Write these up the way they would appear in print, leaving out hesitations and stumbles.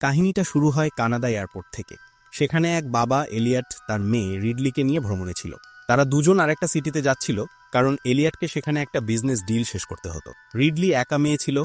কাহিনীটা শুরু হয় কানাডা এয়ারপোর্ট থেকে। সেখানে এক বাবা এলিয়ট তার মেয়ে রিডলিকে নিয়ে ভ্রমণে ছিল। তারা দুজন আরেকটা সিটিতে যাচ্ছিল, কারণ এলিয়টকে সেখানে একটা বিজনেস ডিল শেষ করতে হতো। রিডলি একা মেয়ে ছিল,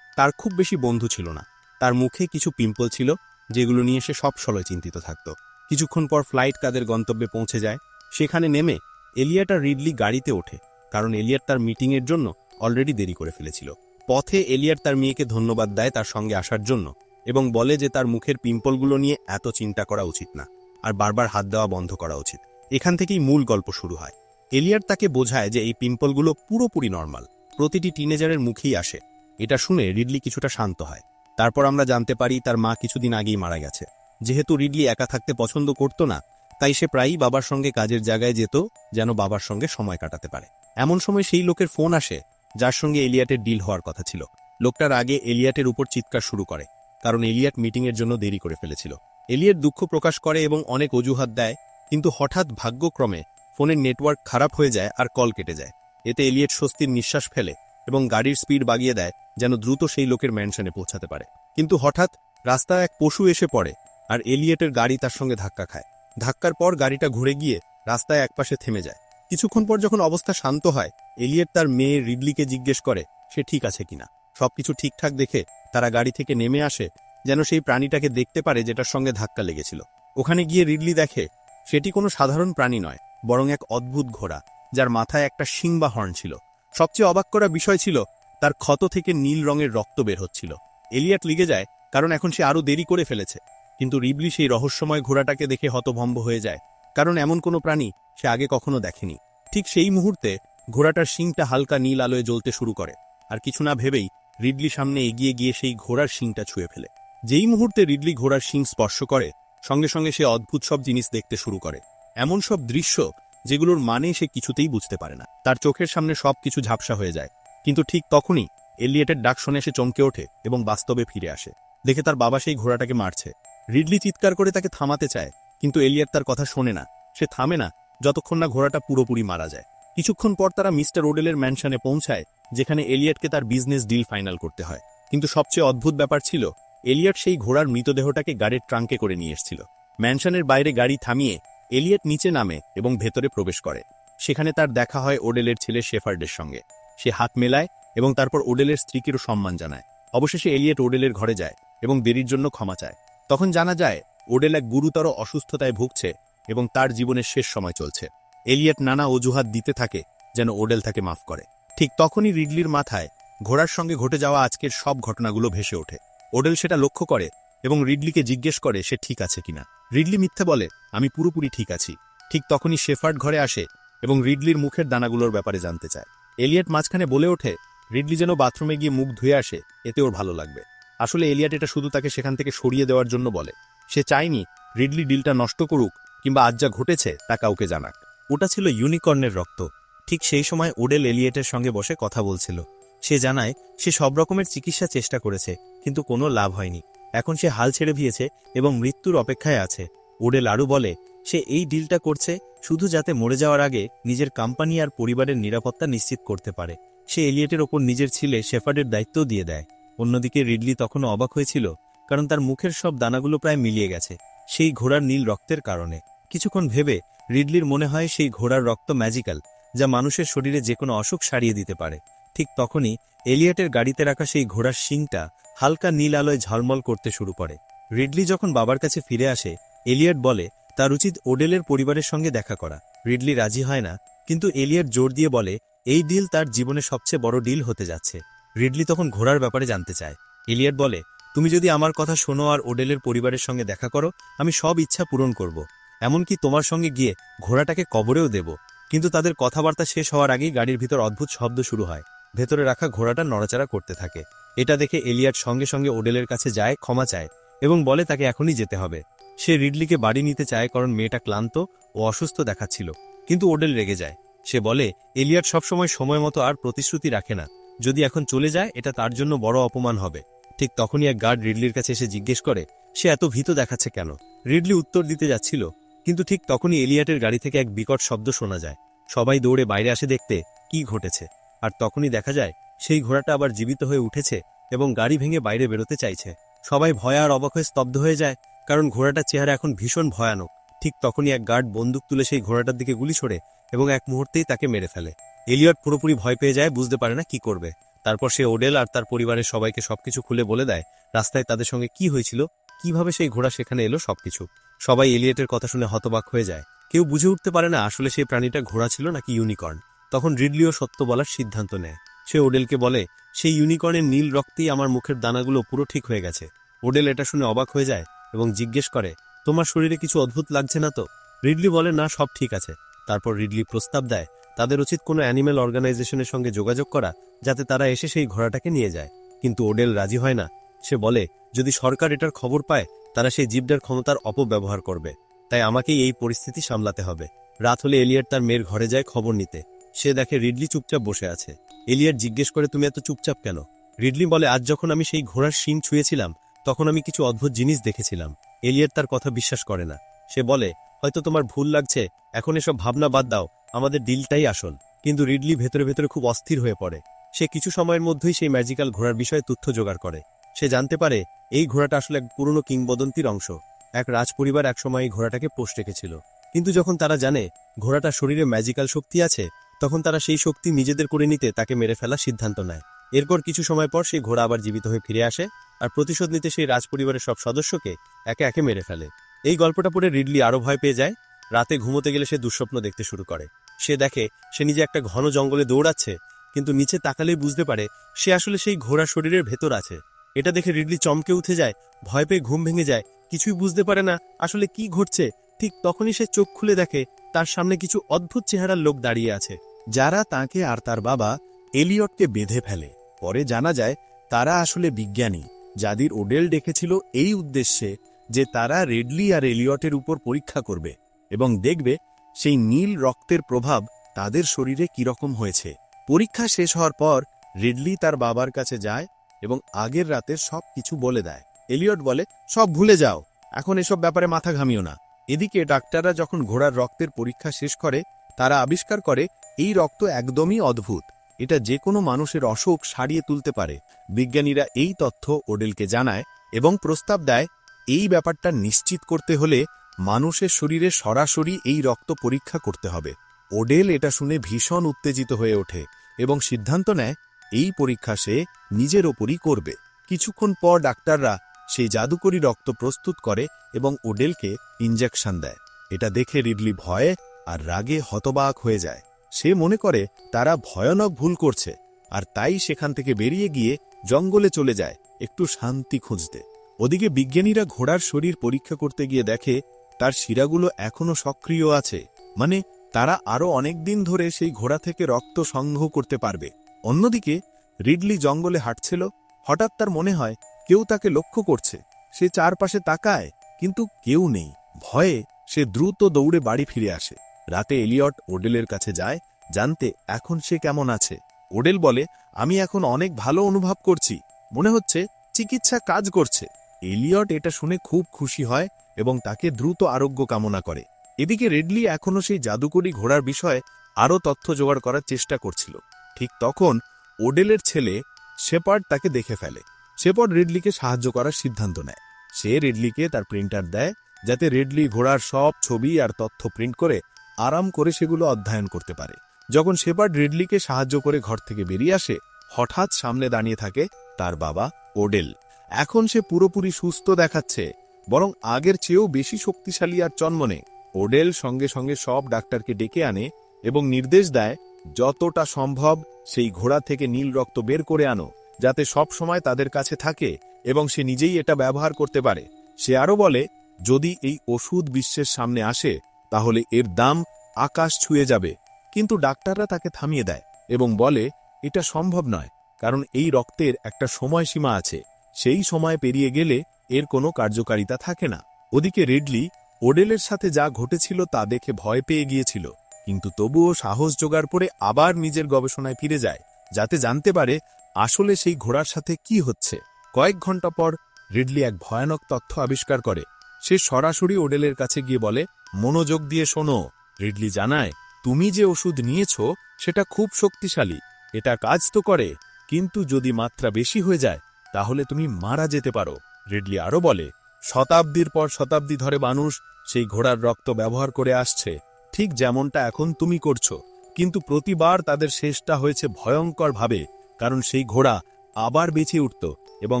তার খুব বেশি বন্ধু ছিল না। তার মুখে কিছু পিম্পল ছিল, যেগুলো নিয়ে সে সব সময় চিন্তিত থাকত। কিছুক্ষণ পর ফ্লাইট তাদের গন্তব্যে পৌঁছে যায়। সেখানে নেমে এলিয়ট আর রিডলি গাড়িতে ওঠে, কারণ এলিয়ট তার মিটিংয়ের জন্য অলরেডি দেরি করে ফেলেছিল। পথে এলিয়ট তার মেয়েকে ধন্যবাদ দেয় তার সঙ্গে আসার জন্য, এবং বলে যে তার মুখের পিম্পলগুলো নিয়ে এত চিন্তা করা উচিত না, আর বারবার হাত দেওয়া বন্ধ করা উচিত। এখান থেকেই মূল গল্প শুরু হয়। এলিয়ট তাকে বোঝায় যে এই পিম্পলগুলো পুরোপুরি নর্মাল, প্রতিটি টিনেজারের মুখেই আসে। এটা শুনে রিডলি কিছুটা শান্ত হয়। তারপর আমরা জানতে পারি তার মা কিছুদিন আগেই মারা গেছে। যেহেতু রিডলি একা থাকতে পছন্দ করত না, তাই সে প্রায়ই বাবার সঙ্গে কাজের জায়গায় যেত, যেন বাবার সঙ্গে সময় কাটাতে পারে। এমন সময় সেই লোকের ফোন আসে যার সঙ্গে এলিয়টের ডিল হওয়ার কথা ছিল। লোকটার আগে এলিয়টের উপর চিৎকার শুরু করে, কারণ এলিয়ট মিটিংয়ের জন্য দেরি করে ফেলেছিল। এলিয়ট দুঃখ প্রকাশ করে এবং অনেক অজুহাত দেয়, কিন্তু হঠাৎ ভাগ্যক্রমে ফোনের নেটওয়ার্ক খারাপ হয়ে যায় আর কল কেটে যায়। এতে এলিয়ট স্বস্তির নিঃশ্বাস ফেলে এবং গাড়ির স্পিড বাগিয়ে দেয়, যেন দ্রুত সেই লোকের ম্যানশনে পৌঁছাতে পারে। কিন্তু হঠাৎ রাস্তায় এক পশু এসে পড়ে, আর এলিয়টের গাড়ি তার সঙ্গে ধাক্কা খায়। ধাক্কার পর গাড়িটা ঘুরে গিয়ে রাস্তায় একপাশে থেমে যায়। কিছুক্ষণ পর যখন অবস্থা শান্ত হয়, এলিয়ট তার মেয়ে রিডলিকে জিজ্ঞেস করে সে ঠিক আছে কিনা। সবকিছু ঠিকঠাক দেখে তারা গাড়ি থেকে নেমে আসে, যেন সেই প্রাণীটাকে দেখতে পারে যেটার সঙ্গে ধাক্কা লেগেছিল। ওখানে গিয়ে রিডলি দেখে সেটি কোনো সাধারণ প্রাণী নয়, বরং এক অদ্ভুত ঘোড়া, যার মাথায় একটা শিং বা হর্ন ছিল। সবচেয়ে অবাক করা বিষয় ছিল তার ক্ষত থেকে নীল রঙের রক্ত বের হচ্ছিল। এলিয়ট লিগে যায়, কারণ এখন সে আরও দেরি করে ফেলেছে। কিন্তু রিডলি সেই রহস্যময় ঘোড়াটাকে দেখে হতভম্ব হয়ে যায়, কারণ এমন কোনো প্রাণী সে আগে কখনো দেখেনি। ঠিক সেই মুহূর্তে ঘোড়াটার শিংটা হালকা নীল আলোয় জ্বলতে শুরু করে, আর কিছু না ভেবেই রিডলি সামনে এগিয়ে গিয়ে সেই ঘোড়ার শিংটা ছুঁয়ে ফেলে। যেই মুহূর্তে রিডলি ঘোড়ার শিং স্পর্শ করে, সঙ্গে সঙ্গে সে অদ্ভুত সব জিনিস দেখতে শুরু করে। এমন সব দৃশ্য যেগুলোর মানে সে কিছুতেই বুঝতে পারে না। তার চোখের সামনে সবকিছু ঝাপসা হয়ে যায়। কিন্তু ঠিক তখনই এলিয়টের ডাক শুনে সে চমকে ওঠে এবং বাস্তবে ফিরে আসে। দেখে তার বাবা সেই ঘোড়াটাকে মারছে। রিডলি চিৎকার করে তাকে থামাতে চায়, কিন্তু এলিয়ট তার কথা শোনে না। সে থামে না যতক্ষণ না ঘোড়াটা পুরোপুরি মারা যায়। কিছুক্ষণ পর তারা মিস্টার ওডেলের ম্যানশনে পৌঁছায়, যেখানে এলিয়টকে তার বিজনেস ডিল ফাইনাল করতে হয়। কিন্তু সবচেয়ে অদ্ভুত ব্যাপার ছিল, এলিয়ট সেই ঘোড়ার মৃতদেহটাকে গাড়ির ট্রাঙ্কে করে নিয়ে এসেছিল। ম্যানশনের বাইরে গাড়ি থামিয়ে এলিয়ট নিচে নামে এবং ভেতরে প্রবেশ করে। সেখানে তার দেখা হয় ওডেলের ছেলে শেফার্ডের সঙ্গে। সে হাত মেলায় এবং তারপর ওডেলের স্ত্রীকেও সম্মান জানায়। অবশেষে এলিয়ট ওডেলের ঘরে যায় এবং দেরির জন্য ক্ষমা চায়। তখন জানা যায় ওডেল এক গুরুতর অসুস্থতায় ভুগছে এবং তার জীবনের শেষ সময় চলছে। এলিয়ট নানা অজুহাত দিতে থাকে যেন ওডেল তাকে মাফ করে। ঠিক তখনই রিডলির মাথায় ঘোড়ার সঙ্গে ঘটে যাওয়া আজকের সব ঘটনাগুলো ভেসে ওঠে। ওডেল সেটা লক্ষ্য করে এবং রিডলিকে জিজ্ঞেস করে সে ঠিক আছে কিনা। রিডলি মিথ্যে বলে, আমি পুরোপুরি ঠিক আছি। ঠিক তখনই শেফার্ড ঘরে আসে এবং রিডলির মুখের দানাগুলোর ব্যাপারে জানতে চায়। এলিয়ট মাঝখানে বলে ওঠে রিডলি যেন বাথরুমে গিয়ে মুখ ধুয়ে আসে, এতে ওর ভালো লাগবে। আসলে এলিয়ট এটা শুধু তাকে সেখান থেকে সরিয়ে দেওয়ার জন্য বলে। সে চায়নি রিডলি ডিলটা নষ্ট করুক কিংবা আজ যা ঘটেছে তা কাউকে জানাক। ওটা ছিল ইউনিকর্নের রক্ত। ঠিক সেই সময় ওডেল এলিয়টের সঙ্গে বসে কথা বলছিল। সে জানায় সে সব রকমের চিকিৎসা চেষ্টা করেছে, কিন্তু কোনো লাভ হয়নি। এখন সে হাল ছেড়ে দিয়েছে এবং মৃত্যুর অপেক্ষায় আছে। ওডেল আরও বলে সে এই ডিলটা করছে শুধু যাতে মরে যাওয়ার আগে নিজের কোম্পানি আর পরিবারের নিরাপত্তা নিশ্চিত করতে পারে। সে এলিয়টের ওপর নিজের ছেলে শেফার্ডের দায়িত্বও দিয়ে দেয়। অন্যদিকে রিডলি তখনও অবাক হয়েছিল, কারণ তার মুখের সব দানাগুলো প্রায় মিলিয়ে গেছে সেই ঘোড়ার নীল রক্তের কারণে। কিছুক্ষণ ভেবে রিডলির মনে হয় সেই ঘোড়ার রক্ত ম্যাজিক্যাল, যা মানুষের শরীরে যে কোনো অসুখ সারিয়ে দিতে পারে। ঠিক তখনই এলিয়টের গাড়িতে রাখা সেই ঘোড়ার শিংটা হালকা নীল আলোয় ঝলমল করতে শুরু করে। রিডলি যখন বাবার কাছে ফিরে আসে, এলিয়ট বলে তার উচিত ওডেলের পরিবারের সঙ্গে দেখা করা। রিডলি রাজি হয় না, কিন্তু এলিয়ট জোর দিয়ে বলে এই ডিল তার জীবনে সবচেয়ে বড় ডিল হতে যাচ্ছে। রিডলি তখন ঘোড়ার ব্যাপারে জানতে চায়। এলিয়ট বলে তুমি যদি আমার কথা শোনো আর ওডেলের পরিবারের সঙ্গে দেখা করো, আমি সব ইচ্ছা পূরণ করব, এমনকি তোমার সঙ্গে গিয়ে ঘোড়াটাকে কবরেও দেব। কিন্তু তাদের কথাবার্তা শেষ হওয়ার আগেই গাড়ির ভিতর অদ্ভুত শব্দ শুরু হয়। ভেতরে রাখা ঘোড়াটা নড়াচড়া করতে থাকে। এটা দেখে এলিয়ট সঙ্গে সঙ্গে ওডেলের কাছে যায়, ক্ষমা চায় এবং বলে তাকে এখনই যেতে হবে। সে রিডলিকে বাড়ি নিতে চায়, কারণ মেয়েটা ক্লান্ত ও অসুস্থ দেখাচ্ছিল। কিন্তু ওডেল রেগে যায়। সে বলে এলিয়ট সবসময় সময় মতো আর প্রতিশ্রুতি রাখে না। যদি এখন চলে যায় এটা তার জন্য বড় অপমান হবে। ঠিক তখনই এক গার্ড রিডলির কাছে এসে জিজ্ঞেস করে সে এত ভীত দেখাচ্ছে কেন। রিডলি উত্তর দিতে যাচ্ছিল, কিন্তু ঠিক তখনই এলিয়টের গাড়ি থেকে এক বিকট শব্দ শোনা যায়। সবাই দৌড়ে বাইরে আসে দেখতে কি ঘটেছে। আর তখনই দেখা যায় সেই ঘোড়াটা আবার জীবিত হয়ে উঠেছে এবং গাড়ি ভেঙে বাইরে বেরোতে চাইছে। সবাই ভয়ে আর অবাক হয়ে স্তব্ধ হয়ে যায়, কারণ ঘোড়াটার চেহারা এখন ভীষণ ভয়ানক। ঠিক তখনই এক গার্ড বন্দুক তুলে সেই ঘোড়াটার দিকে গুলি ছোড়ে এবং এক মুহূর্তেই তাকে মেরে ফেলে। এলিয়ট পুরোপুরি ভয় পেয়ে যায়, বুঝতে পারে না কি করবে। তারপর সে ওডেল আর তার পরিবারের সবাইকে সবকিছু খুলে বলে দেয়, রাস্তায় তাদের সঙ্গে কি হয়েছিল, কিভাবে সেই ঘোড়া সেখানে এলো, সবকিছু। সবাই এলিয়টের কথা শুনে হতবাক হয়ে যায়। কেউ বুঝে উঠতে পারে না আসলে সেই প্রাণীটা ঘোড়া ছিল নাকি ইউনিকর্ন। তখন রিডলিও সত্য বলার সিদ্ধান্ত নেয়। সে ওডেলকে বলে, সেই ইউনিকর্নের নীল রক্তেই আমার মুখের দানাগুলো পুরো ঠিক হয়ে গেছে। ওডেল এটা শুনে অবাক হয়ে যায় এবং জিজ্ঞেস করে, তোমার শরীরে কিছু অদ্ভুত লাগছে না তো? রিডলি বলে, না, সব ঠিক আছে। তারপর রিডলি প্রস্তাব দেয় তাদের উচিত কোনো অ্যানিম্যাল অর্গানাইজেশনের সঙ্গে যোগাযোগ করা, যাতে তারা এসে সেই ঘোড়াটাকে নিয়ে যায়। কিন্তু ওডেল রাজি হয় না। সে বলে, যদি সরকার এটার খবর পায় তারা সেই জীবটার ক্ষমতার অপব্যবহার করবে, তাই আমাকেই এই পরিস্থিতি সামলাতে হবে। রাত হলে এলিয়ট তার মেয়ের ঘরে যায় খবর নিতে। সে দেখে রিডলি চুপচাপ বসে আছে। এলিয়ট জিজ্ঞেস করে, তুমি এত চুপচাপ কেন? রিডলি বলে, আজ যখন আমি সেই ঘোড়ার শিং ছুঁয়েছিলাম তখন আমি কিছু অদ্ভুত জিনিস দেখেছিলাম। এলিয়ট তার কথা বিশ্বাস করে না। সে বলে, হয়তো তোমার ভুল লাগছে, এখন এসব ভাবনা বাদ দাও, আমাদের ডিলটাই আসল। কিন্তু রিডলি ভেতরে ভেতরে খুব অস্থির হয়ে পড়ে। সে কিছু সময়ের মধ্যেই সেই ম্যাজিক্যাল ঘোড়ার বিষয়ে তথ্য জোগাড় করে। সে জানতে পারে এই ঘোড়াটা আসলে এক পুরনো কিংবদন্তির অংশ। এক রাজপরিবার একসময় এই ঘোড়াটাকে পোষ রেখেছিল, কিন্তু যখন তারা জানে ঘোড়াটার শরীরে ম্যাজিক্যাল শক্তি আছে, তখন তারা সেই শক্তি নিজেদের করে নিতে তাকে মেরে ফেলার সিদ্ধান্ত নেয়। এরপর কিছু সময় পর সেই ঘোড়া আবার জীবিত হয়ে ফিরে আসে আর প্রতিশোধ নিতে সেই রাজপরিবারের সব সদস্যকে একে একে মেরে ফেলে। এই গল্পটা পড়ে রিডলি আরও ভয় পেয়ে যায়। রাতে ঘুমোতে গেলে সে দুঃস্বপ্ন দেখতে শুরু করে। সে দেখে সে নিজে একটা ঘন জঙ্গলে দৌড়াচ্ছে, কিন্তু নিচে তাকালেই বুঝতে পারে সে আসলে সেই ঘোড়া শরীরের ভেতর আছে। এটা দেখে রিডলি চমকে উঠে যায়, ভয় পেয়ে ঘুম ভেঙে যায়, কিছুই বুঝতে পারে না আসলে কি ঘটছে। ঠিক তখনই সে চোখ খুলে দেখে তার সামনে কিছু অদ্ভুত চেহারার লোক দাঁড়িয়ে আছে, যারা তাকে আর তার বাবা এলিয়টকে বেঁধে ফেলে। পরে জানা যায় তারা আসলে বিজ্ঞানী, যাদের ওডেল ডেকেছিল এই উদ্দেশ্যে যে তারা রিডলি আর এলিয়টের উপর পরীক্ষা করবে এবং দেখবে সেই নীল রক্তের প্রভাব তাদের শরীরে কিরকম হয়েছে। পরীক্ষা শেষ হওয়ার পর রিডলি তার বাবার কাছে যায় এবং আগের রাতে সব কিছু বলে দেয়। এলিয়ট বলে, সব ভুলে যাও, এখন এসব ব্যাপারে মাথা ঘামিও না। এদিকে ডাক্তাররা যখন ঘোড়ার রক্তের পরীক্ষা শেষ করে, তারা আবিষ্কার করে এই রক্ত একদমই অদ্ভুত, এটা যে কোনো মানুষের অসুখ সারিয়ে তুলতে পারে। বিজ্ঞানীরা এই তথ্য ওডেলকে জানায় এবং প্রস্তাব দেয় এই ব্যাপারটা নিশ্চিত করতে হলে মানুষের শরীরে সরাসরি এই রক্ত পরীক্ষা করতে হবে। ওডেল এটা শুনে ভীষণ উত্তেজিত হয়ে ওঠে এবং সিদ্ধান্ত নেয় এই পরীক্ষা সে নিজের ওপরই করবে। কিছুক্ষণ পর ডাক্তাররা সেই জাদুকরী রক্ত প্রস্তুত করে এবং ওডেলকে ইঞ্জেকশন দেয়। এটা দেখে রিডলি ভয়ে আর রাগে হতবাক হয়ে যায়। সে মনে করে তারা ভয়ানক ভুল করছে, আর তাই সেখান থেকে বেরিয়ে গিয়ে জঙ্গলে চলে যায় একটু শান্তি খুঁজতে। ওদিকে বিজ্ঞানীরা ঘোড়ার শরীর পরীক্ষা করতে গিয়ে দেখে তার শিরাগুলো এখনো সক্রিয় আছে, মানে তারা আরও অনেক দিন ধরে সেই ঘোড়া থেকে রক্ত সংগ্রহ করতে পারবে। অন্যদিকে রিডলি জঙ্গলে হাঁটছিল, হঠাৎ তার মনে হয় কেউ তাকে লক্ষ্য করছে। সে চারপাশে তাকায়, কিন্তু কেউ নেই। ভয়ে সে দ্রুত দৌড়ে বাড়ি ফিরে আসে। রাতে এলিয়ট ওডেলের কাছে যায় জানতে এখন সে কেমন আছে। ওডেল বলে, আমি এখন অনেক ভালো অনুভব করছি, মনে হচ্ছে চিকিৎসা কাজ করছে। এলিয়ট এটা শুনে খুব খুশি হয় এবং তাকে দ্রুত আরোগ্য কামনা করে। এদিকে রিডলি এখনও সেই জাদুকরী ঘোড়ার বিষয়ে আরও তথ্য জোগাড় করার চেষ্টা করছিল। ঠিক তখন ওডেলের ছেলে শেপার্ড তাকে দেখে ফেলে। শেপার্ড রিডলিকে সাহায্য করার সিদ্ধান্ত নেয়। সে রিডলিকে তার প্রিন্টার দেয়, যাতে রিডলি ঘোড়ার সব ছবি আর তথ্য প্রিন্ট করে আরাম করে সেগুলো অধ্যয়ন করতে পারে। যখন শেপার্ড রিডলিকে সাহায্য করে ঘর থেকে বেরিয়ে আসে, হঠাৎ সামনে দাঁড়িয়ে থাকে তার বাবা ওডেল। এখন সে পুরোপুরি সুস্থ দেখাচ্ছে, বরং আগের চেয়েও বেশি শক্তিশালী আর চনমনে। ওডেল সঙ্গে সঙ্গে সব ডাক্তারকে ডেকে আনে এবং নির্দেশ দেয় যতটা সম্ভব সেই ঘোড়া থেকে নীল রক্ত বের করে আনো, যাতে সব সময় তাদের কাছে থাকে এবং সে নিজেই এটা ব্যবহার করতে পারে। সে আরও বলে, যদি এই ওষুধ বিশ্বের সামনে আসে তাহলে এর দাম আকাশ ছুঁয়ে যাবে। কিন্তু ডাক্তাররা তাকে থামিয়ে দেয় এবং বলে এটা সম্ভব নয়, কারণ এই রক্তের একটা সময়সীমা আছে, সেই সময় পেরিয়ে গেলে এর কোনো কার্যকারিতা থাকে না। ওদিকে রিডলি ওডেলের সাথে যা ঘটেছিল তা দেখে ভয় পেয়ে গিয়েছিল, কিন্তু তবুও সাহস জোগাড় করে আবার নিজের গবেষণায় ফিরে যায়, যাতে জানতে পারে আসলে সেই ঘোড়ার সাথে কি হচ্ছে। কয়েক ঘন্টা পর রিডলি এক ভয়ানক তথ্য আবিষ্কার করে। সে সরাসরি ওডেলের কাছে গিয়ে বলে, মনোযোগ দিয়ে শোনো। রিডলি জানায়, তুমি যে ওষুধ নিয়েছ সেটা খুব শক্তিশালী, এটা কাজ তো করে, কিন্তু যদি মাত্রা বেশি হয়ে যায় তাহলে তুমি মারা যেতে পারো। রিডলি আরও বলে, শতাব্দীর পর শতাব্দী ধরে মানুষ সেই ঘোড়ার রক্ত ব্যবহার করে আসছে, ঠিক যেমনটা এখন তুমি করছো। কিন্তু প্রতিবার তাদের শেষটা হয়েছে ভয়ঙ্করভাবে, কারণ সেই ঘোড়া আবার বেঁচে উঠত এবং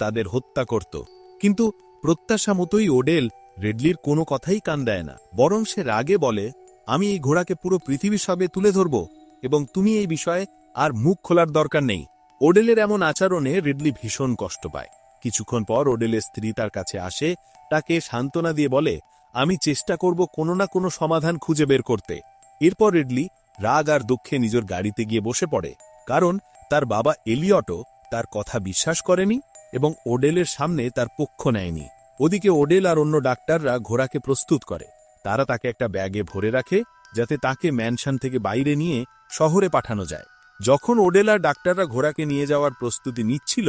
তাদের হত্যা করত। কিন্তু প্রত্যাশা মতোই ওডেল রিডলির কোনো কথাই কান দেয় না, বরং সে রাগে বলে, আমি এই ঘোড়াকে পুরো পৃথিবীর সামনে তুলে ধরব এবং তুমি এই বিষয়ে আর মুখ খোলার দরকার নেই। ওডেলের এমন আচরণে রিডলি ভীষণ কষ্ট পায়। কিছুক্ষণ পর ওডেলের স্ত্রী তার কাছে আসে, তাকে সান্ত্বনা দিয়ে বলে, আমি চেষ্টা করব কোনো না কোনো সমাধান খুঁজে বের করতে। এরপর রিডলি রাগ আর দুঃখে নিজের গাড়িতে গিয়ে বসে পড়ে, কারণ তার বাবা এলিয়টও তার কথা বিশ্বাস করেনি এবং ওডেলের সামনে তার পক্ষ নেয়নি। ওদিকে ওডেল আর অন্য ডাক্তাররা ঘোড়াকে প্রস্তুত করে। তারা তাকে একটা ব্যাগে ভরে রাখে, যাতে তাকে ম্যানশন থেকে বাইরে নিয়ে শহরে পাঠানো যায়। যখন ওডেল আর ডাক্তাররা ঘোড়াকে নিয়ে যাওয়ার প্রস্তুতি নিচ্ছিল,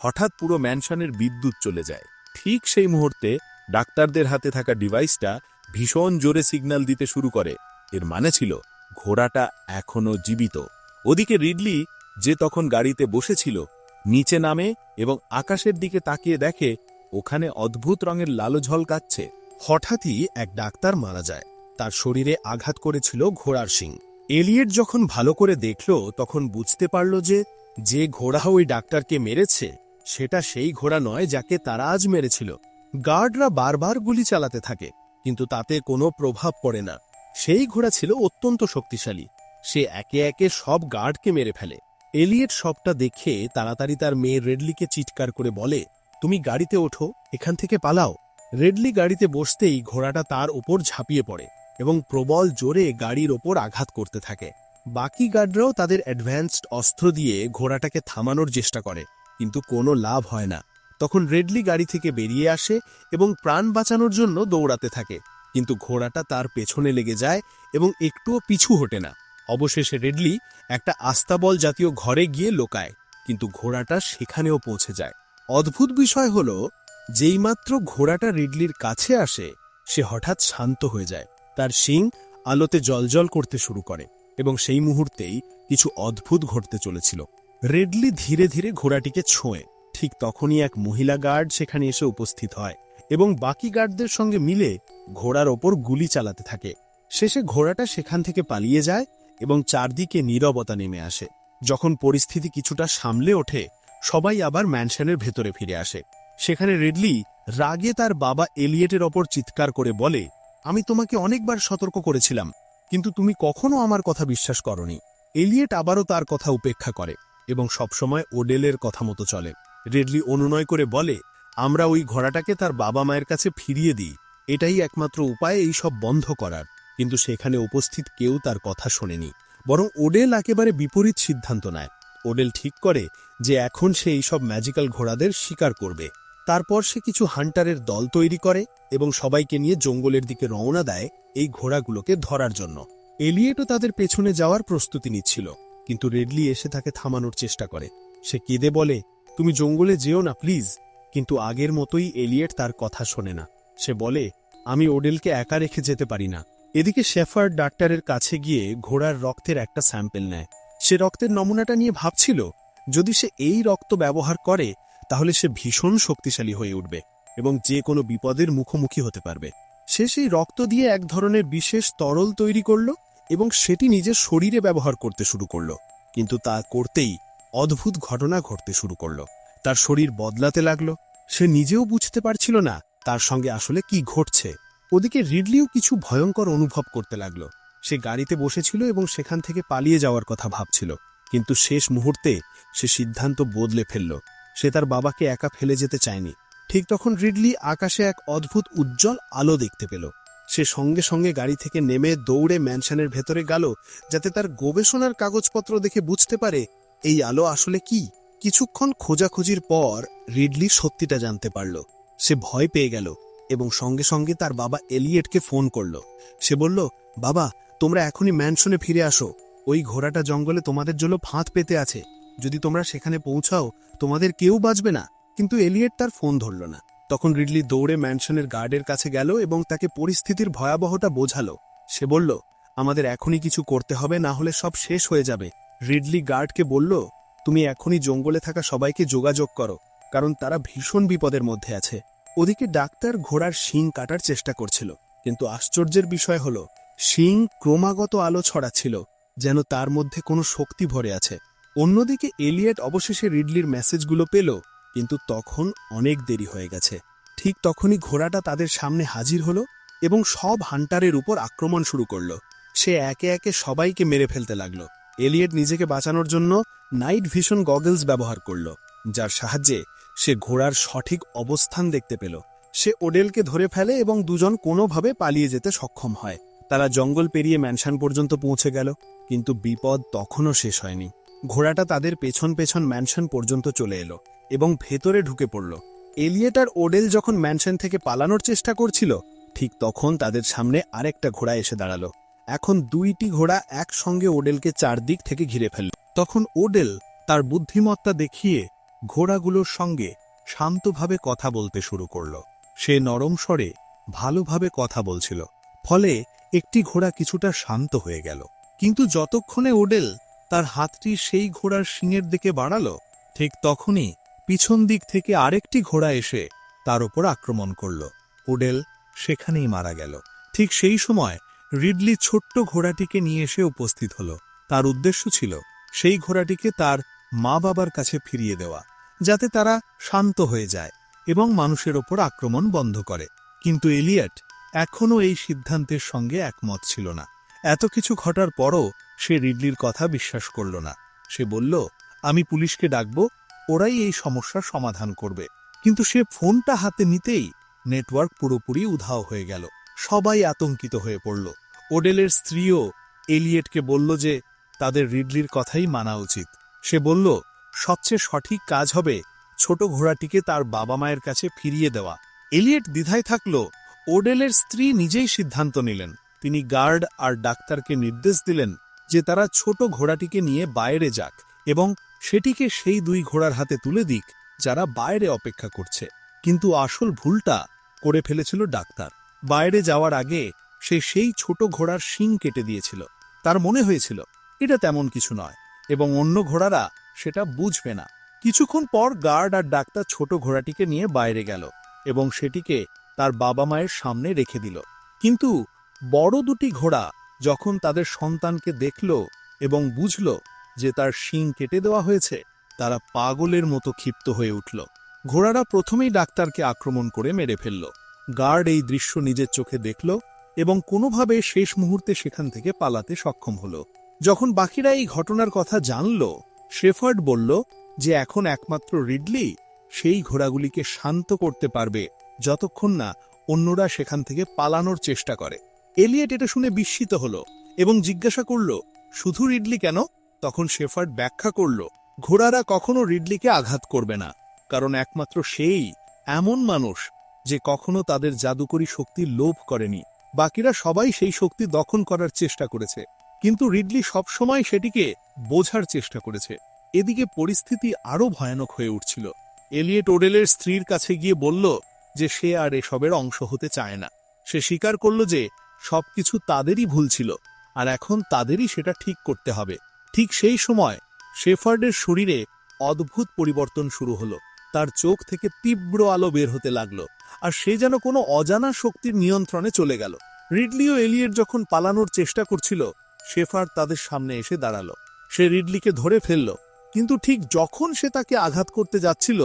হঠাৎ পুরো ম্যানশনের বিদ্যুৎ চলে যায়। ঠিক সেই মুহূর্তে ডাক্তারদের হাতে থাকা ডিভাইসটা ভীষণ জোরে সিগন্যাল দিতে শুরু করে। এর মানে ছিল ঘোড়াটা এখনো জীবিত। ওদিকে রিডলি, যে তখন গাড়িতে বসেছিল, নিচে নামে এবং আকাশের দিকে তাকিয়ে দেখে ওখানে অদ্ভুত রঙের লালো ঝলকাচ্ছে। হঠাৎই এক ডাক্তার মারা যায়। তার শরীরে আঘাত করেছিল ঘোড়ার শিং। এলিয়েট যখন ভালো করে দেখল, তখন বুঝতে পারল যে ঘোড়া ওই ডাক্তারকে মেরেছে সেটা সেই ঘোড়া নয় যাকে তারা আজ মেরেছিল। গার্ডরা বারবার গুলি চালাতে থাকে, কিন্তু তাতে কোনো প্রভাব পড়ে না। সেই ঘোড়া ছিল অত্যন্ত শক্তিশালী। সে একে একে সব গার্ডকে মেরে ফেলে। এলিয়েট সবটা দেখে তাড়াতাড়ি তার মেয়ে রেডলিকে চিৎকার করে বলে, তুমি গাড়িতে ওঠো, এখান থেকে পালাও। রেডলি গাড়িতে বসতেই ঘোড়াটা তার ওপর ঝাঁপিয়ে পড়ে এবং প্রবল জোরে গাড়ির ওপর আঘাত করতে থাকে। বাকি গার্ডরাও তাদের অ্যাডভান্সড অস্ত্র দিয়ে ঘোড়াটাকে থামানোর চেষ্টা করে, কিন্তু কোনো লাভ হয় না। তখন রেডলি গাড়ি থেকে বেরিয়ে আসে এবং প্রাণ বাঁচানোর জন্য দৌড়াতে থাকে, কিন্তু ঘোড়াটা তার পেছনে লেগে যায় এবং একটুও পিছু হটে না। অবশেষে রেডলি একটা আস্তাবল জাতীয় ঘরে গিয়ে লোকায়, কিন্তু ঘোড়াটা সেখানেও পৌঁছে যায়। অদ্ভুত বিষয় হলো, যেইমাত্র ঘোড়াটা রিডলির কাছে আসে, সে হঠাৎ শান্ত হয়ে যায়। তার শিং আলোতে জ্বলজ্বল করতে শুরু করে এবং সেই মুহূর্তেই কিছু অদ্ভুত ঘটতে চলেছিল। রিডলি ধীরে ধীরে ঘোড়াটিকে ছোঁয়ে। ঠিক তখনই এক মহিলা গার্ড সেখানে এসে উপস্থিত হয় এবং বাকি গার্ডদের সঙ্গে মিলে ঘোড়ার ওপর গুলি চালাতে থাকে। শেষে ঘোড়াটা সেখান থেকে পালিয়ে যায় এবং চারদিকে নীরবতা নেমে আসে। যখন পরিস্থিতি কিছুটা সামলে ওঠে, সবাই আবার ম্যানশনের ভেতরে ফিরে আসে। সেখানে রিডলি রাগে তার বাবা এলিয়েটের ওপর চিৎকার করে বলে, আমি তোমাকে অনেকবার সতর্ক করেছিলাম, কিন্তু তুমি কখনো আমার কথা বিশ্বাস করনি। এলিয়েট আবারও তার কথা উপেক্ষা করে এবং সবসময় ওডেলের কথা মতো চলে। রিডলি অনুনয় করে বলে, আমরা ওই ঘোড়াটাকে তার বাবা মায়ের কাছে ফিরিয়ে দিই, এটাই একমাত্র উপায় এই সব বন্ধ করার। কিন্তু সেখানে উপস্থিত কেউ তার কথা শোনেনি, বরং ওডেল একেবারে বিপরীত সিদ্ধান্ত নেয়। ওডেল ঠিক করে যে এখন সে এইসব ম্যাজিক্যাল ঘোড়াদের শিকার করবে। তারপর সে কিছু হান্টারের দল তৈরি করে এবং সবাইকে নিয়ে জঙ্গলের দিকে রওনা দেয় এই ঘোড়াগুলোকে ধরার জন্য। এলিয়েটও তাদের পেছনে যাওয়ার প্রস্তুতি নিচ্ছিল, কিন্তু রেডলি এসে তাকে থামানোর চেষ্টা করে। সে কেঁদে বলে, তুমি জঙ্গলে যেও না প্লিজ। কিন্তু আগের মতোই এলিয়েট তার কথা শোনে না। সে বলে, আমি ওডেলকে একা রেখে যেতে পারি না। এদিকে শেফার্ড ডাক্তারের কাছে গিয়ে ঘোড়ার রক্তের একটা স্যাম্পল নেয়। সে রক্তের নমুনাটা নিয়ে ভাবছিল, যদি সে এই রক্ত ব্যবহার করে তাহলে সে ভীষণ শক্তিশালী হয়ে উঠবে এবং যে কোনো বিপদের মুখোমুখি হতে পারবে। সে সেই রক্ত দিয়ে এক ধরনের বিশেষ তরল তৈরি করল এবং সেটি নিজের শরীরে ব্যবহার করতে শুরু করল। কিন্তু তা করতেই অদ্ভুত ঘটনা ঘটতে শুরু করল। তার শরীর বদলাতে লাগলো। সে নিজেও বুঝতে পারছিল না তার সঙ্গে আসলে কি ঘটছে। ওদিকে রিডলিও কিছু ভয়ঙ্কর অনুভব করতে লাগলো। সে গাড়িতে বসেছিল এবং সেখান থেকে পালিয়ে যাওয়ার কথা ভাবছিল, কিন্তু শেষ মুহূর্তে সে সিদ্ধান্ত বদলে ফেলল। সে তার বাবাকে একা ফেলে যেতে চায়নি। ঠিক তখন রিডলি আকাশে এক অদ্ভুত উজ্জ্বল আলো দেখতে পেল। সে সঙ্গে সঙ্গে গাড়ি থেকে নেমে দৌড়ে ম্যানশনের ভেতরে গেল, যাতে তার গবেষণার কাগজপত্র দেখে বুঝতে পারে এই আলো আসলে কি। কিছুক্ষণ খোঁজাখুঁজির পর রিডলি সত্যিটা জানতে পারল। সে ভয় পেয়ে গেল এবং সঙ্গে সঙ্গে তার বাবা এলিয়েটকে ফোন করল। সে বলল, বাবা, তোমরা এখনই ম্যানশনে ফিরে আসো। ওই ঘোড়াটা জঙ্গলে তোমাদের জন্য ফাঁদ পেতে আছে। যদি তোমরা সেখানে পৌঁছাও, তোমাদের কেউ বাঁচবে না। কিন্তু এলিয়েট তার ফোন ধরল না। তখন রিডলি দৌড়ে ম্যানশনের গার্ডের কাছে গেল এবং তাকে পরিস্থিতির ভয়াবহতা বোঝালো। সে বলল, আমাদের এখনই কিছু করতে হবে, না হলে সব শেষ হয়ে যাবে। রিডলি গার্ডকে বলল, তুমি এখনই জঙ্গলে থাকা সবাইকে যোগাযোগ করো, কারণ তারা ভীষণ বিপদের মধ্যে আছে। ওদিকে ডাক্তার ঘোড়ার শিং কাটার চেষ্টা করছিল, কিন্তু আশ্চর্যের বিষয় হল শিং ক্রমাগত আলো ছড়াচ্ছিল, যেন তার মধ্যে কোনো শক্তি ভরে আছে। অন্যদিকে এলিয়েট অবশেষে রিডলির মেসেজগুলো পেল, কিন্তু তখন অনেক দেরি হয়ে গেছে। ঠিক তখনই ঘোড়াটা তাদের সামনে হাজির হলো এবং সব হান্টারের উপর আক্রমণ শুরু করল। সে একে একে সবাইকে মেরে ফেলতে লাগল। এলিয়েট নিজেকে বাঁচানোর জন্য নাইট ভিশন গগলস ব্যবহার করল, যার সাহায্যে সে ঘোড়ার সঠিক অবস্থান দেখতে পেল। সে ওডেলকে ধরে ফেলে এবং দুজন কোনোভাবে পালিয়ে যেতে সক্ষম হয়। তারা জঙ্গল পেরিয়ে ম্যানশন পর্যন্ত পৌঁছে গেল, কিন্তু বিপদ তখনও শেষ হয়নি। ঘোড়াটা তাদের পেছন পেছন ম্যানশন পর্যন্ত চলে এলো এবং ভেতরে ঢুকে পড়ল। এলিয়েট আর ওডেল যখন ম্যানশন থেকে পালানোর চেষ্টা করছিল, ঠিক তখন তাদের সামনে আরেকটা ঘোড়া এসে দাঁড়ালো। এখন দুইটি ঘোড়া একসঙ্গে ওডেলকে চারদিক থেকে ঘিরে ফেলল। তখন ওডেল তার বুদ্ধিমত্তা দেখিয়ে ঘোড়াগুলোর সঙ্গে শান্তভাবে কথা বলতে শুরু করল। সে নরম স্বরে ভালোভাবে কথা বলছিল, ফলে একটি ঘোড়া কিছুটা শান্ত হয়ে গেল। কিন্তু যতক্ষণে ওডেল তার হাতটি সেই ঘোড়ার শিংয়ের দিকে বাড়ালো, ঠিক তখনই পিছন দিক থেকে আরেকটি ঘোড়া এসে তার ওপর আক্রমণ করল। ওডেল সেখানেই মারা গেল। ঠিক সেই সময় রিডলি ছোট্ট ঘোড়াটিকে নিয়ে এসে উপস্থিত হল। তার উদ্দেশ্য ছিল সেই ঘোড়াটিকে তার মা বাবার কাছে ফিরিয়ে দেওয়া, যাতে তারা শান্ত হয়ে যায় এবং মানুষের ওপর আক্রমণ বন্ধ করে। কিন্তু এলিয়েট এখনও এই সিদ্ধান্তের সঙ্গে একমত ছিল না। এত কিছু ঘটার পরও সে রিডলির কথা বিশ্বাস করল না। সে বলল, আমি পুলিশকে ডাকব, ওরাই এই সমস্যার সমাধান করবে। কিন্তু সে ফোনটা হাতে নিতেই নেটওয়ার্ক পুরোপুরি উধাও হয়ে গেল। সবাই আতঙ্কিত হয়ে পড়ল। ওডেলের স্ত্রীও এলিয়েটকে বলল যে তাদের রিডলির কথাই মানা উচিত। সে বলল, সবচেয়ে সঠিক কাজ হবে ছোট ঘোড়াটিকে তার বাবা মায়ের কাছে ফিরিয়ে দেওয়া। এলিয়েট দ্বিধায় থাকল। ওডেলের স্ত্রী নিজেই সিদ্ধান্ত নিলেন। তিনি গার্ড আর ডাক্তারকে নির্দেশ দিলেন যে তারা ছোট ঘোড়াটিকে নিয়ে বাইরে যাক এবং সেটিকে সেই দুই ঘোড়ার হাতে তুলে দিক যারা বাইরে অপেক্ষা করছে। কিন্তু আসল ভুলটা করে ফেলেছিল ডাক্তার। বাইরে যাওয়ার আগে সে সেই ছোট ঘোড়ার শিং কেটে দিয়েছিল। তার মনে হয়েছিল এটা তেমন কিছু নয় এবং অন্য ঘোড়ারা সেটা বুঝবে না। কিছুক্ষণ পর গার্ড আর ডাক্তার ছোট ঘোড়াটিকে নিয়ে বাইরে গেল এবং সেটিকে তার বাবা মায়ের সামনে রেখে দিল। কিন্তু বড় দুটি ঘোড়া যখন তাদের সন্তানকে দেখল এবং বুঝল যে তার শিং কেটে দেওয়া হয়েছে, তারা পাগলের মতো ক্ষিপ্ত হয়ে উঠল। ঘোড়ারা প্রথমেই ডাক্তারকে আক্রমণ করে মেরে ফেলল। গার্ড এই দৃশ্য নিজের চোখে দেখল এবং কোনোভাবে শেষ মুহূর্তে সেখান থেকে পালাতে সক্ষম হল। যখন বাকিরা এই ঘটনার কথা জানল, শেফার্ড বলল যে এখন একমাত্র রিডলি সেই ঘোড়াগুলিকে শান্ত করতে পারবে যতক্ষণ না অন্যরা সেখান থেকে পালানোর চেষ্টা করে। এলিয়েট এটা শুনে বিস্মিত হল এবং জিজ্ঞাসা করল, শুধু রিডলি কেন? তখন শেফার্ড ব্যাখ্যা করল, ঘোড়ারা কখনো রিডলিকে আঘাত করবে না, কারণ একমাত্র সেই এমন মানুষ যে কখনো তাদের জাদুকরী শক্তির লোভ করেনি। বাকিরা সবাই সেই শক্তি দখল করার চেষ্টা করেছে, কিন্তু রিডলি সবসময় সেটিকে বোঝার চেষ্টা করেছে। এদিকে পরিস্থিতি আরও ভয়ানক হয়ে উঠছিল। এলিয়েট ওডেলের স্ত্রীর কাছে গিয়ে বলল যে সে আর এসবের অংশ হতে চায় না। সে স্বীকার করল যে সবকিছু তাদেরই ভুল ছিল আর এখন তাদেরই সেটা ঠিক করতে হবে। ঠিক সেই সময় শেফার্ডের শরীরে অদ্ভুত পরিবর্তন শুরু হলো। তার চোখ থেকে তীব্র আলো বের হতে লাগলো আর সে যেন কোনো অজানা শক্তির নিয়ন্ত্রণে চলে গেল। রিডলি ও এলিয়েট যখন পালানোর চেষ্টা করছিল, শেফার্ড তাদের সামনে এসে দাঁড়ালো। সে রিডলিকে ধরে ফেলল, কিন্তু ঠিক যখন সে তাকে আঘাত করতে যাচ্ছিল,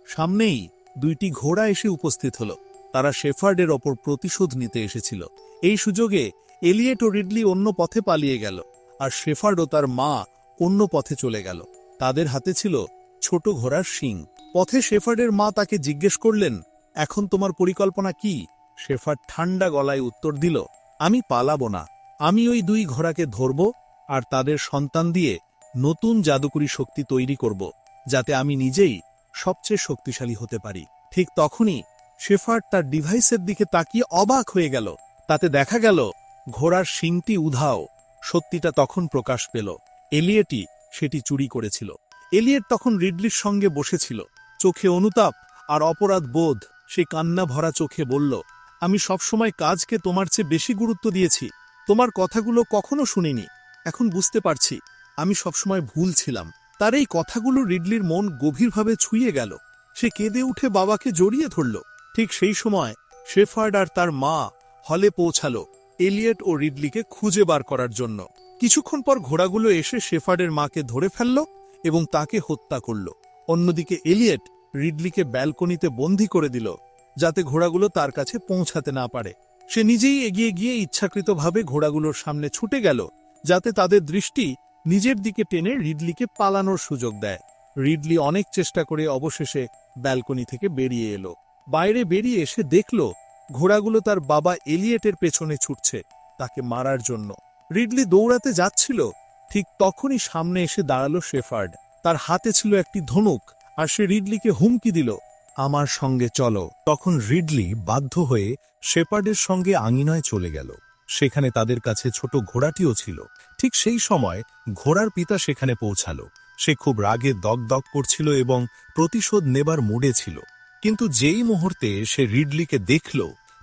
সামনেই দুইটি ঘোড়া এসে উপস্থিত হলো। তারা শেফার্ডের ওপর প্রতিশোধ নিতে এসেছিল। এই সুযোগে এলিয়েট ও রিডলি অন্য পথে পালিয়ে গেল আর শেফার্ড ও তার মা অন্য পথে চলে গেল। তাদের হাতে ছিল ছোট ঘোড়ার শিং। পথে শেফার্ডের মা তাকে জিজ্ঞেস করলেন, এখন তোমার পরিকল্পনা কি? শেফার্ড ঠান্ডা গলায় উত্তর দিল, আমি পালাবো না। আমি ওই দুই ঘোড়াকে ধরব আর তাদের সন্তান দিয়ে নতুন জাদুকরী শক্তি তৈরি করব, যাতে আমি নিজেই সবচেয়ে শক্তিশালী হতে পারি। ঠিক তখনই শেফার্ড তার ডিভাইসের দিকে তাকিয়ে অবাক হয়ে গেল। তাতে দেখা গেল ঘোড়ার শিংটি উধাও। সত্যিটা তখন প্রকাশ পেল, এলিয়েটই সেটি চুরি করেছিল। এলিয়েট তখন রিডলির সঙ্গে বসেছিল, চোখে অনুতাপ আর অপরাধ বোধ। সে কান্না ভরা চোখে বলল, আমি সবসময় কাজকে তোমার চেয়ে বেশি গুরুত্ব দিয়েছি। তোমার কথাগুলো কখনো শুনিনি। এখন বুঝতে পারছি আমি সবসময় ভুল ছিলাম। তার এই কথাগুলো রিডলির মন গভীরভাবে ছুঁয়ে গেল। সে কেঁদে উঠে বাবাকে জড়িয়ে ধরল। ঠিক সেই সময় শেফার্ড আর তার মা হলে পৌঁছালো এলিয়ট ও রিডলিকে খুঁজে বার করার জন্য। কিছুক্ষণ পর ঘোড়াগুলো এসে শেফার্ডের মাকে ধরে ফেলল এবং তাকে হত্যা করল। অন্যদিকে এলিয়ট রিডলিকে ব্যালকনিতে বন্দী করে দিল, যাতে ঘোড়াগুলো তার কাছে পৌঁছাতে না পারে। সে নিজেই এগিয়ে গিয়ে ইচ্ছাকৃতভাবে ঘোড়াগুলোর সামনে ছুটে গেল, যাতে তাদের দৃষ্টি নিজের দিকে টেনে রিডলিকে পালানোর সুযোগ দেয়। রিডলি অনেক চেষ্টা করে অবশেষে ব্যালকনি থেকে বেরিয়ে এলো। বাইরে বেরিয়ে এসে দেখল ঘোড়াগুলো তার বাবা এলিয়টের পেছনে ছুটছে, তাকে মারার জন্য। রিডলি দৌড়াতে যাচ্ছিল, ঠিক তখনই সামনে এসে দাঁড়ালো শেফার্ড। তার হাতে ছিল একটি ধনুক, আর সে রিডলিকে হুমকি দিল, আমার সঙ্গে চলো। তখন রিডলি বাধ্য হয়ে শেপার্ডের সঙ্গে আঙিনায় চলে গেল। সেখানে তাদের কাছে ছোট ঘোড়াটিও ছিল। ঠিক সেই সময় ঘোড়ার পিতা সেখানে পৌঁছালো। সে খুব রাগে দগদগ করছিল এবং প্রতিশোধ নেবার মুডে ছিল। কিন্তু যেই মুহূর্তে সে রিডলিকে দেখল,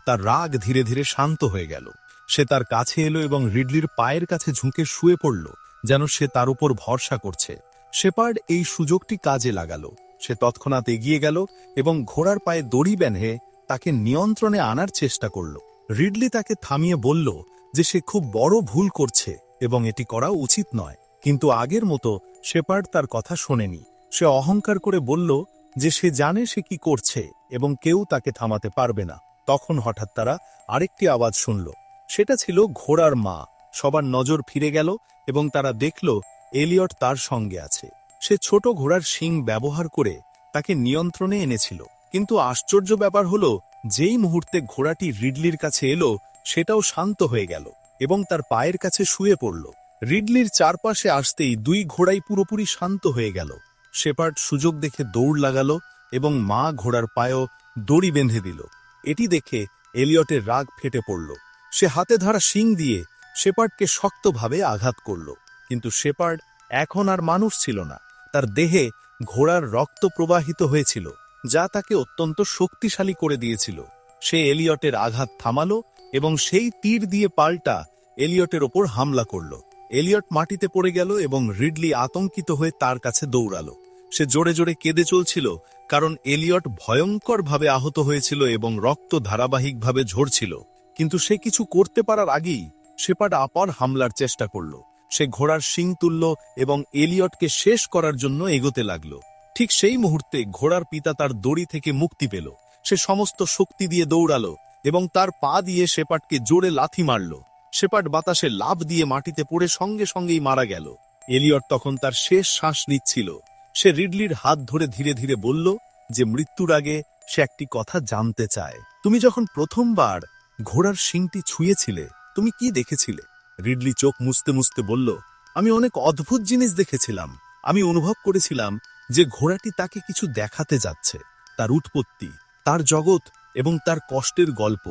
তার রাগ ধীরে ধীরে শান্ত হয়ে গেল। সে তার কাছে এলো এবং রিডলির পায়ের কাছে ঝুঁকে শুয়ে পড়ল, যেন সে তার উপর ভরসা করছে। শেপার্ড এই সুযোগটি কাজে লাগালো। সে তৎক্ষণাৎ এগিয়ে গেল এবং ঘোড়ার পায়ে দড়ি বেঁধে তাকে নিয়ন্ত্রণে আনার চেষ্টা করল। রিডলি তাকে থামিয়ে বলল যে সে খুব বড় ভুল করছে এবং এটি করা উচিত নয়। কিন্তু আগের মতো শেপার্ড তার কথা শোনেনি। সে অহংকার করে বলল যে সে জানে সে কি করছে এবং কেউ তাকে থামাতে পারবে না। তখন হঠাৎ তারা আরেকটি আওয়াজ শুনল। সেটা ছিল ঘোড়ার মা। সবার নজর ফিরে গেল এবং তারা দেখল এলিয়ট তার সঙ্গে আছে। সে ছোট ঘোড়ার শিং ব্যবহার করে তাকে নিয়ন্ত্রণে এনেছিল। কিন্তু আশ্চর্য ব্যাপার হলো, যেই মুহূর্তে ঘোড়াটি রিডলির কাছে এলো, সেটাও শান্ত হয়ে গেল এবং তার পায়ের কাছে শুয়ে পড়ল। রিডলির চারপাশে আসতেই দুই ঘোড়াই পুরোপুরি শান্ত হয়ে গেল। শেপার্ড সুযোগ দেখে দৌড় লাগালো এবং মা ঘোড়ার পায়েও দড়ি বেঁধে দিল। এটি দেখে এলিয়টের রাগ ফেটে পড়ল। সে হাতে ধরা শিং দিয়ে শেপার্ডকে শক্তভাবে আঘাত করল। কিন্তু শেপার্ড এখন আর মানুষ ছিল না। তার দেহে ঘোড়ার রক্ত প্রবাহিত হয়েছিল, যা তাকে অত্যন্ত শক্তিশালী করে দিয়েছিল। সে এলিয়টের আঘাত থামালো এবং সেই তীর দিয়ে পাল্টা এলিয়টের ওপর হামলা করল। এলিয়ট মাটিতে পড়ে গেল এবং রিডলি আতঙ্কিত হয়ে তার কাছে দৌড়ালো। সে জোরে জোরে কেঁদে চলছিল, কারণ এলিয়ট ভয়ঙ্করভাবে আহত হয়েছিল এবং রক্ত ধারাবাহিকভাবে ঝরছিল। কিন্তু সে কিছু করতে পারার আগেই শেপার্ড আবার হামলার চেষ্টা করল। সে ঘোড়ার শিং তুলল এবং এলিয়টকে শেষ করার জন্য এগোতে লাগল। ঠিক সেই মুহূর্তে ঘোড়ার পিতা তার দড়ি থেকে মুক্তি পেল। সে সমস্ত শক্তি দিয়ে দৌড়ালো এবং তার পা দিয়ে শেপার্ডকে জোরে লাথি মারল। শেপার্ড বাতাসে লাফ দিয়ে মাটিতে পড়ে সঙ্গে সঙ্গেই মারা গেল। এলিয়ট তখন তার শেষ শ্বাস নিচ্ছিল। সে রিডলির হাত ধরে ধীরে ধীরে বলল যে মৃত্যুর আগে সে একটি কথা জানতে চায়। তুমি যখন প্রথমবার ঘোড়ার শিংটি ছুঁয়েছিলে, তুমি কি দেখেছিলে? রিডলি চোখ মুছতে মুছতে বলল, আমি অনেক অদ্ভুত জিনিস দেখেছিলাম। আমি অনুভব করেছিলাম যে ঘোড়াটি তাকে কিছু দেখাতে যাচ্ছে, তার উৎপত্তি, তার জগৎ এবং তার কষ্টের গল্প।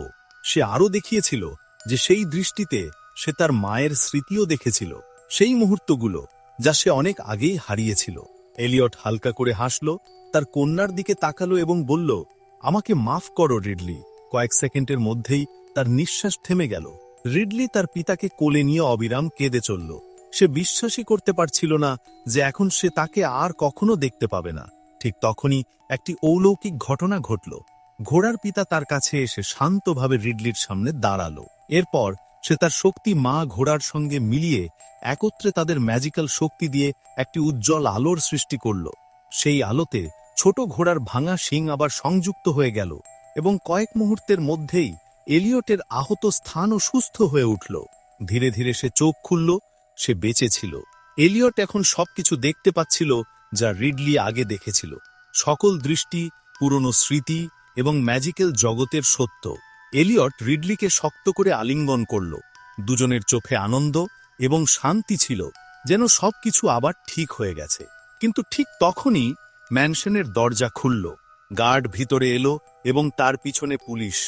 সে আরও দেখিয়েছিল যে সেই দৃষ্টিতে সে তার মায়ের স্মৃতিও দেখেছিল, সেই মুহূর্তগুলো যা সে অনেক আগেই হারিয়েছিল। এলিয়ট হালকা করে হাসল, তার কন্যার দিকে তাকালো এবং বলল, আমাকে মাফ করো রিডলি। কয়েক সেকেন্ডের মধ্যেই তার নিঃশ্বাস থেমে গেল। রিডলি তার পিতাকে কোলে নিয়ে অবিরাম কেঁদে চলল। সে বিশ্বাসই করতে পারছিল না যে এখন সে তাকে আর কখনো দেখতে পাবে না। ঠিক তখনই একটি অলৌকিক ঘটনা ঘটল। ঘোড়ার পিতা তার কাছে এসে শান্তভাবে রিডলির সামনে দাঁড়ালো। এরপর সে তার শক্তি মা ঘোড়ার সঙ্গে মিলিয়ে একত্রে তাদের ম্যাজিক্যাল শক্তি দিয়ে একটি উজ্জ্বল আলোর সৃষ্টি করল। সেই আলোতে ছোট ঘোড়ার ভাঙা শিং আবার সংযুক্ত হয়ে গেল এবং কয়েক মুহূর্তের মধ্যেই এলিয়টের আহত স্থানও সুস্থ হয়ে উঠল। ধীরে ধীরে সে চোখ খুলল। সে বেঁচে ছিল। এলিয়ট এখন সবকিছু দেখতে পাচ্ছিল যা রিডলি আগে দেখেছিল। সকল দৃষ্টি, পুরনো স্মৃতি এবং ম্যাজিক্যাল জগতের সত্য। এলিয়ট রিডলিকে শক্ত করে আলিঙ্গন করল। দুজনের চোখে আনন্দ এবং শান্তি ছিল, যেন সবকিছু আবার ঠিক হয়ে গেছে। কিন্তু ঠিক তখনই ম্যানশনের দরজা খুলল। গার্ড ভিতরে এলো এবং তার পিছনে পুলিশ।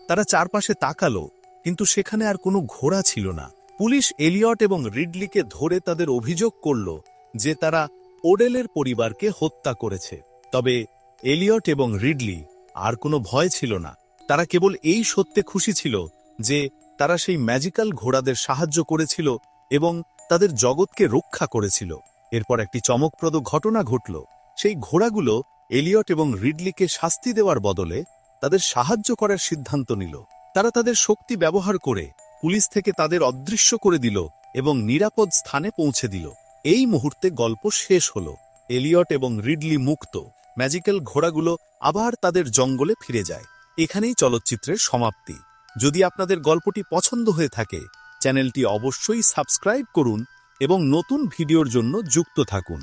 তারা চারপাশে তাকালো, কিন্তু সেখানে আর কোনো ঘোড়া ছিল না। পুলিশ এলিয়ট এবং রিডলিকে ধরে তাদের অভিযোগ করল যে তারা ওডেলের পরিবারকে হত্যা করেছে। তবে এলিয়ট এবং রিডলি আর কোনো ভয় ছিল না। তারা কেবল এই সত্যে খুশি ছিল যে তারা সেই ম্যাজিক্যাল ঘোড়াদের সাহায্য করেছিল এবং তাদের জগৎকে রক্ষা করেছিল। এরপর একটি চমকপ্রদ ঘটনা ঘটল। সেই ঘোড়াগুলো এলিয়ট এবং রিডলিকে শাস্তি দেওয়ার বদলে তাদের সাহায্য করার সিদ্ধান্ত নিল। তারা তাদের শক্তি ব্যবহার করে পুলিশ থেকে তাদের অদৃশ্য করে দিল এবং নিরাপদ স্থানে পৌঁছে দিল। এই মুহূর্তে গল্প শেষ হল। এলিয়ট এবং রিডলি মুক্ত। ম্যাজিক্যাল ঘোড়াগুলো আবার তাদের জঙ্গলে ফিরে যায়। এখানেই চলচ্চিত্রের সমাপ্তি। যদি আপনাদের গল্পটি পছন্দ হয়ে থাকে, চ্যানেলটি অবশ্যই সাবস্ক্রাইব করুন এবং নতুন ভিডিওর জন্য যুক্ত থাকুন।